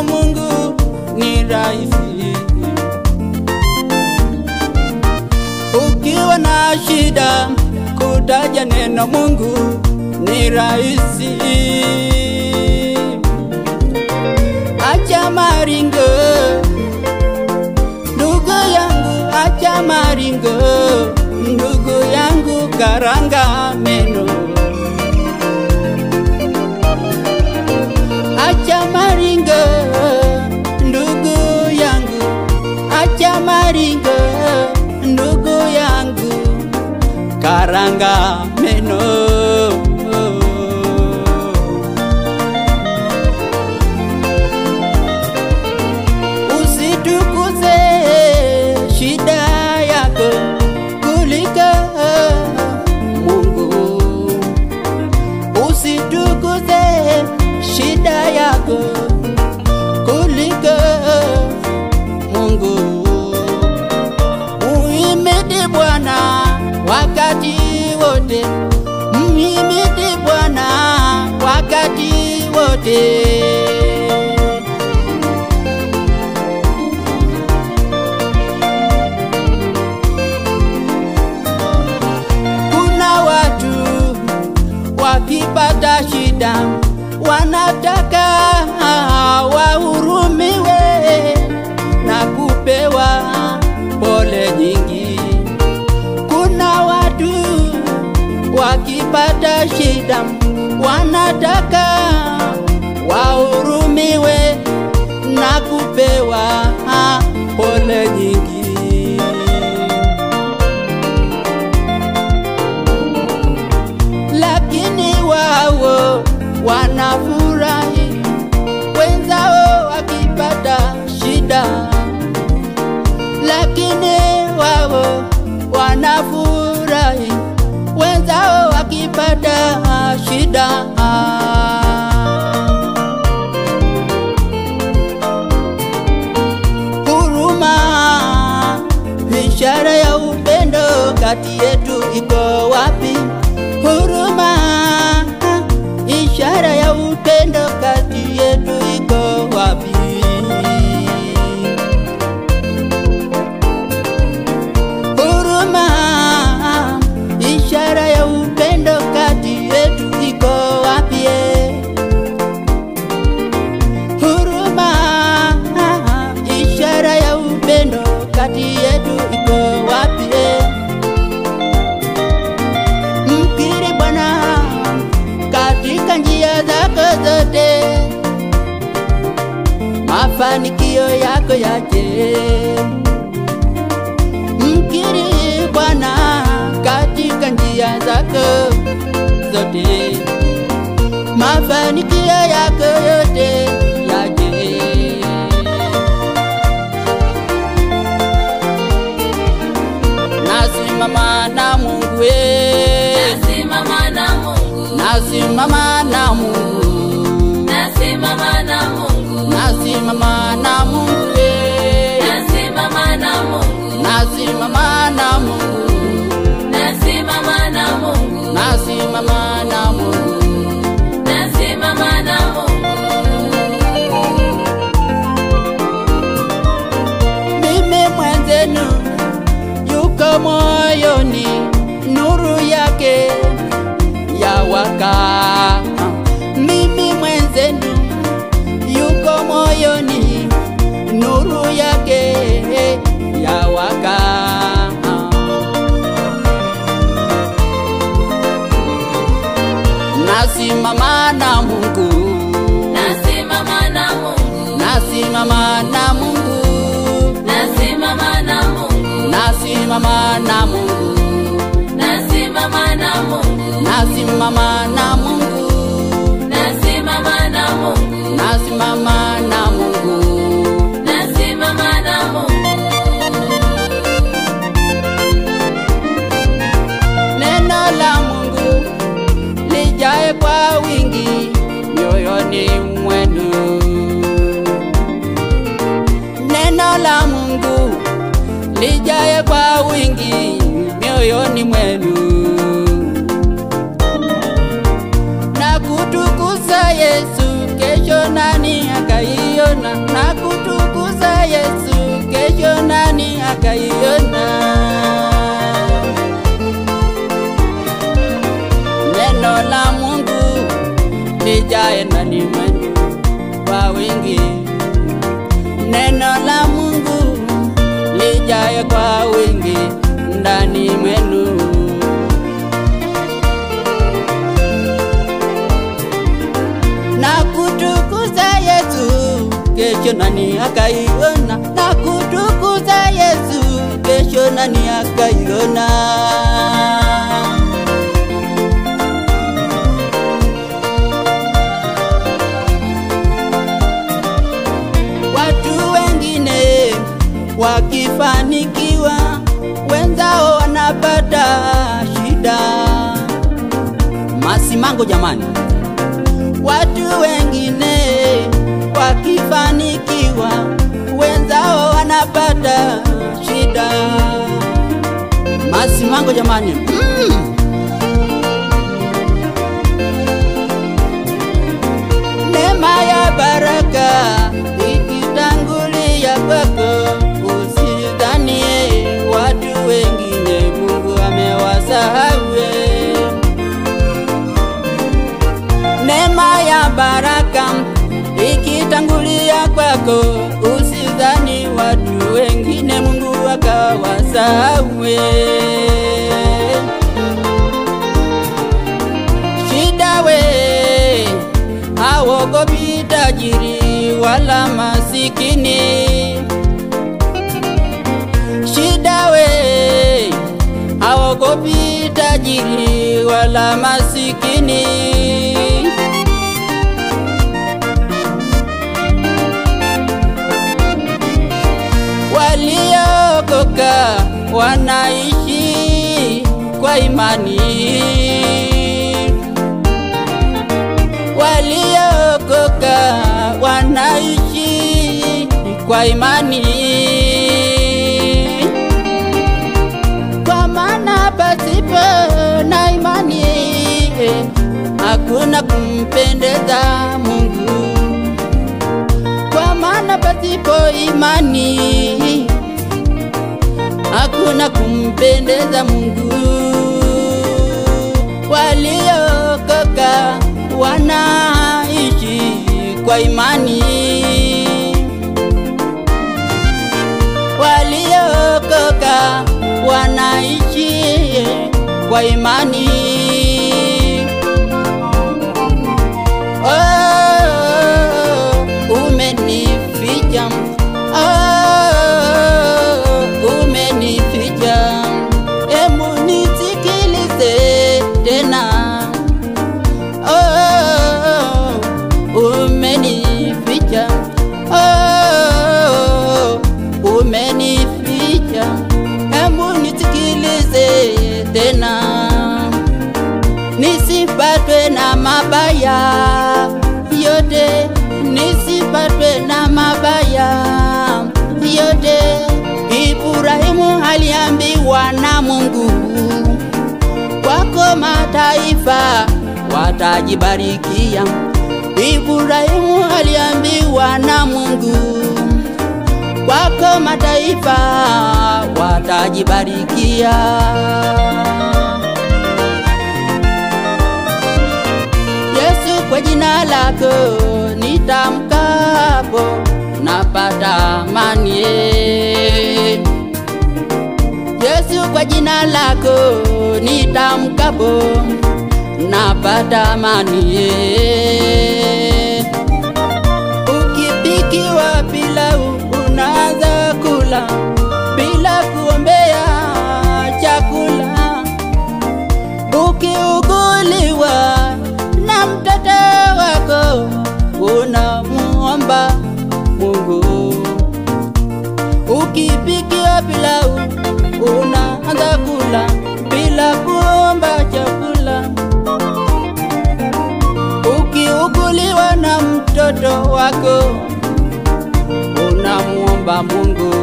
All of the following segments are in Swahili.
neno Mungu ni rahisi. Ukiwa na shida kutaja neno Mungu ni rahisi. Acha maringo ndugu yangu, acha maringo ndugu yangu, karanga meno. Acha maringo ndugu yangu, acha maringo ndugu yangu, karanga meno. Usitukuze shida yako kuliko Mungu. Usitukuze shida yako kuliko Mungu. Muhimidi Bwana wakati wote, muhimidi Bwana wakati wote. Kuna watu wakipata shida wanataka wahurumiwe na kupewa pole nyingi. Kuna watu wakipata shida wanataka wahurumiwe na kupewa pole nyingi. Lakini wao wanafurahi wenzao wakipata shida. Lakini wao wanafurahi wenzao wakipata shida. Huruma, ishara ya upendo kati yetu iko wapi? Huruma, ishara ya upendo kati yetu iko wapi? Huruma, ishara ya upendo kati yetu iko wapi? Huruma, ishara ya upendo kati yetu iko wapi? Mkiri Bwana katika njia zako zote, mafanikio yako yaje. Mkiri Bwana katika njia zako zote, mafanikio yako yote yaje. Nasimama na Mungu, nasimama na Mungu, nasimama na Mungu, nasimama na Mungu, nasimama na Mungu, nasimama na Mungu, nasimama na Mungu, nasimama na Mungu, nasimama na Mungu, nasimama na Mungu. Mimi mwenzenu yuko moyoni, nuru yake yawaka. Mimi mwenzenu yuko moyoni, nuru yake yawaka. Nasimama na Mungu, nasimama na Mungu, nasimama na Mungu, nasimama na Mungu, nasimama na Mungu, nasimama na Mungu, nasimama na Mungu, nasimama na Mungu, nasimama na Mungu, nasimama na Mungu. Neno la Mungu lijae kwa wingi mioyoni mwenu. Neno la Mungu lijae kwa wingi mioyoni mwenu. ndani mwenu. Na kutukuza Yesu, kesho nani akaiona? Na kutukuza Yesu, kesho nani akaiona? Watu wengine wakifanikiwa, wenzao wanapata shida. Masimango jamani. Watu wengine wakifanikiwa, wenzao wanapata shida. Masimango jamani. Neema ya baraka ikitangulia kwako, usidhanie watu wengine Mungu amewasahau. Neema ya baraka ikitangulia kwako, usidhani watu wengine Mungu akawasahau. Shida we haogopi tajiri wala masikini. Shida we haogopi tajiri wala masikini. Waliokoka wanaishi kwa imani. Waliokoka wanaishi kwa imani. Kwa maana pasipo na imani hakuna kumpendeza Mungu. Kwa maana pasipo imani hakuna kumpendeza Mungu. Waliokoka wanaishi kwa imani. Waliokoka wanaishi kwa imani. Umenificha, umenificha, hebu nisikilize tena. Umenificha, umenificha, hebu nisikilize tena. Nisipatwe na mabaya yote, nisipatwe na mabaya yote. Ibrahimu aliambiwa na Mungu, kwako mataifa watajibarikia. Ibrahimu aliambiwa na Mungu, kwako mataifa watajibarikia. Yesu, kwa jina lako nitamkapo napata amani. Yesu, kwa jina lako nitamkapo napata amani. Ukipikiwa pilau unaanza kula bila kuombea chakula. Ukiuguliwa na mtoto wako unamuomba Mungu. Ukipikiwa pilau unaanza kula bila kuomba chakula. Ukiuguliwa na mtoto wako unamuomba Mungu.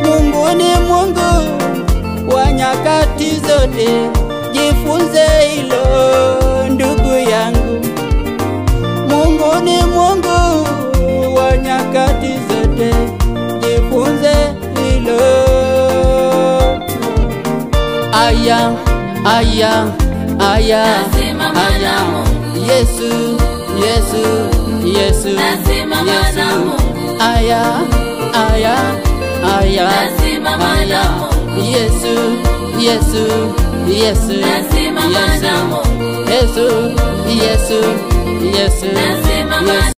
Mungu ni Mungu wa nyakati zote, jifunze hilo ndugu yangu. Mungu ni Mungu wa nyakati zote, jifunze hilo. Aya, aya, aya, aya. Yesu, Yesu, Yesu, Yesu. Aya, aya, aya. nasimama na Mungu. Yesu, Yesu, Yesu, Nasimama na Mungu. Yesu, Yesu, Yesu, Nasimama